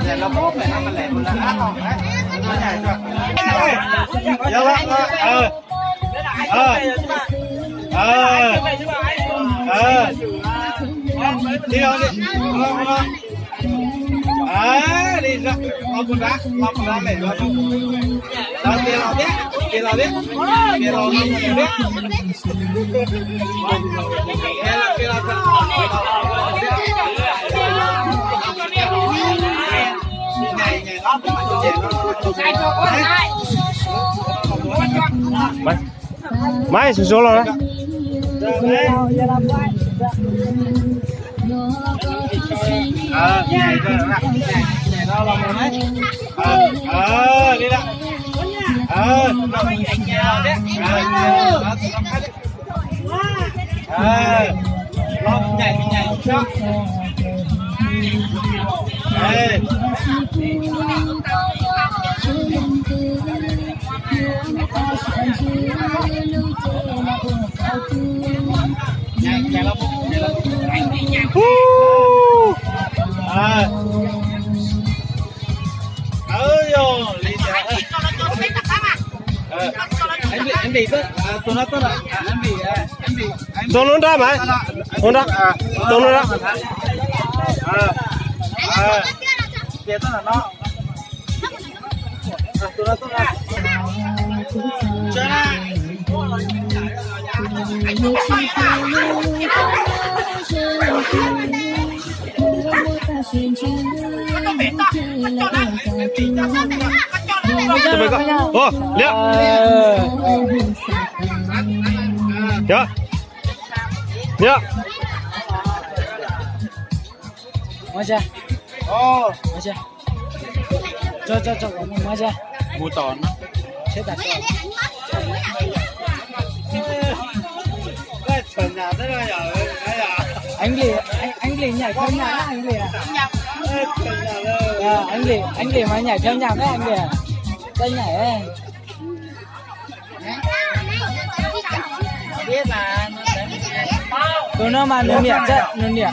để nó bóp này nó lẻ một lần ăn không đấy nó nhảy được đi đâu đi đi ra lo con đá này rồi đó kia lo biết kia lo biết kia lo biết kia lo máy số rồi đấy nhảy đó là một đấy đi đó nhảy cho anh bị tôi nó tốt rồi anh bị tôi nó ra mà tôi nó ra kia tức là nó tôi nó tốt rồi chơi này ô liệu nhớ nhớ mua chưa ô mua chưa cho mua chưa mua tòn chế đặt cái chuẩn nhà thế này à anh lì nhảy theo nhà anh lì anh lì mà nhảy theo nhà đấy anh lì đây nhảy ấy biết mà tụi nó mà nương nhẹ chứ nương nhẹ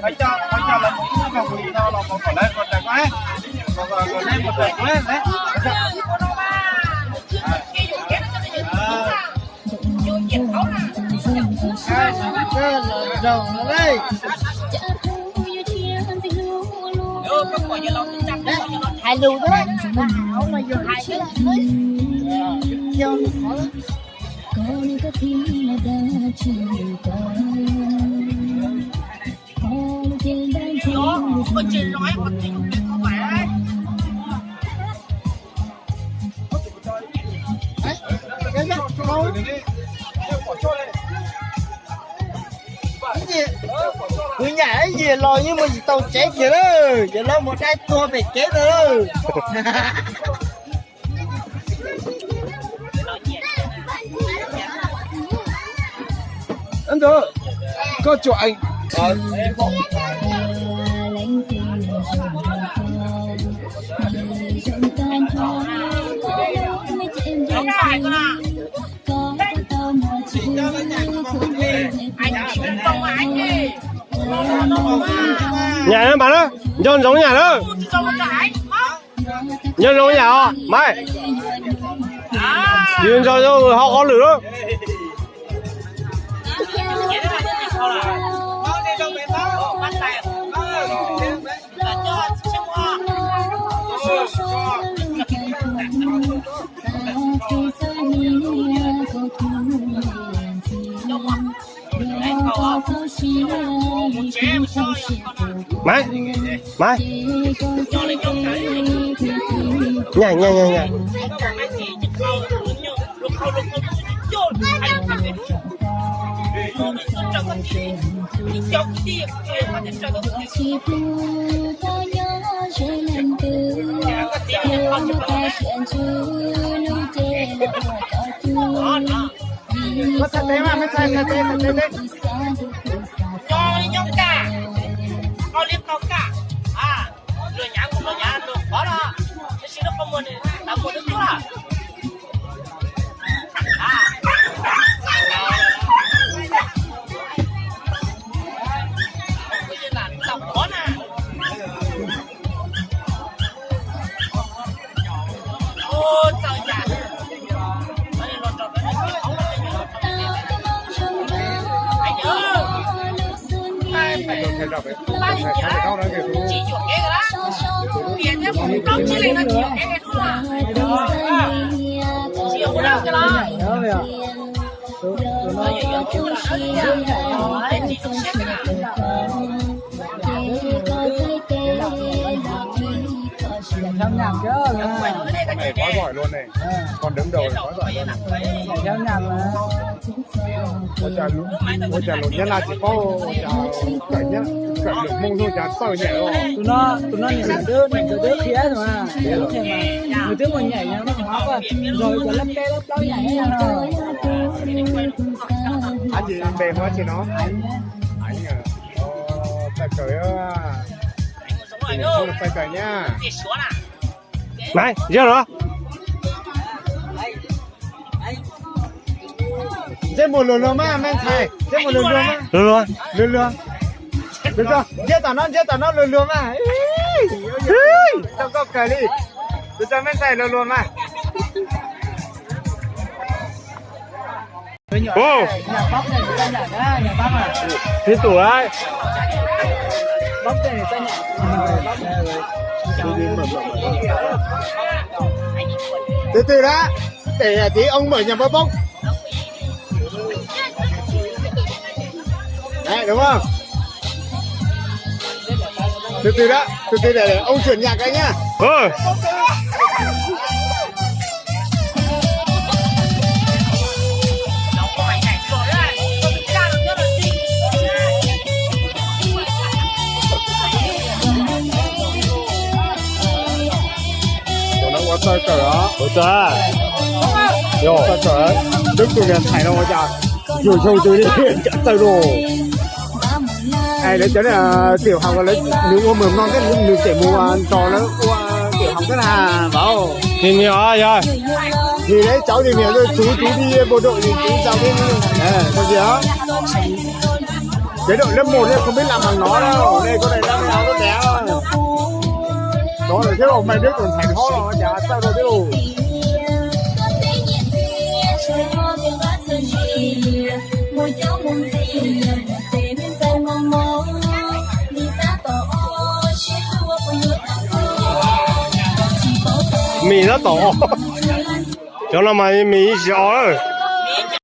phải cho là một cái nào là một cái lên một cái quá còn lên một cái quá đấy rồng nó đây hai đu đó áo mà vô hai cái con có thiên là đã chịu con trên đang chịu con chỉ nói một tình không phải cái gì cứ nhảy gì lo như mà tàu chết kìa đó giờ lo một hai tua phải chết rồi anh đó có chỗ anh nhà nó bạn đó nhân giống nhà đó nhân giống nhà họ mày nhân cho họ có lửa đó mày nha có thật thế mà mới sai thật thế đấy nhông cả con liếc con cả lừa nhá lừa khó đó cái gì nó không muốn làm một đứa là bây giờ là tập khó nè chỉ chuột cái đó tiền chứ không trong chỉ là nó chỉ cái thôi à chỉ có đâu cho nó theo nhạc chứ này quá giỏi luôn này, còn đứng đầu quá giỏi luôn. theo nhạc mà Ôi trời lột nhất là chỉ có cởi nhá, cởi được mông thôi chả sao nhảy đâu. tụi nó nhảy đứa khía rồi mà đứa thì mà người trước mình nhảy nó hóa rồi rồi cho lấp bé lấp đó nhảy rồi Anh chị bề hóa chị nó anh à phải cởi không phải cởi nhá. Này chưa rồi Thế một lừa mà men thầy, thế một lừa mà. luôn Lừa. Được chưa? Giết tao nó lừa mà. Tao có cởi đi. Được cho men thầy lừa mà. ô nhà bóc này người ta nhảy á nhà bóc à thế tủ đấy bóc này người ta nhảy bóc Từ đã. Để tí ông mở nhà bóc. Đấy đúng không? Từ đã. Từ để ông chuyển nhạc cái nhá.我在这儿啊，我在。哟，在这儿，đứng từ gần thầy đâu chả, chiều sâu từ đi tới đồ. Ai đấy chắc là tiểu học là nếu mua mầm non cái nếu trẻ mua to nó tiểu học cái là bảo. Tìm hiểu rồi. Thì đấy cháu tìm hiểu rồi chú đi bộ đội thì chú cháu đi. Còn gì đó. Cái đội lớp 1 không biết làm bằng nó đâu. Đây con này làm nào nó bé thôi. Đó là chứ ông mày biết còn thành ho rồi chả sao đâu biết đâu. Mì nó tổ cho nó mày mì xỏ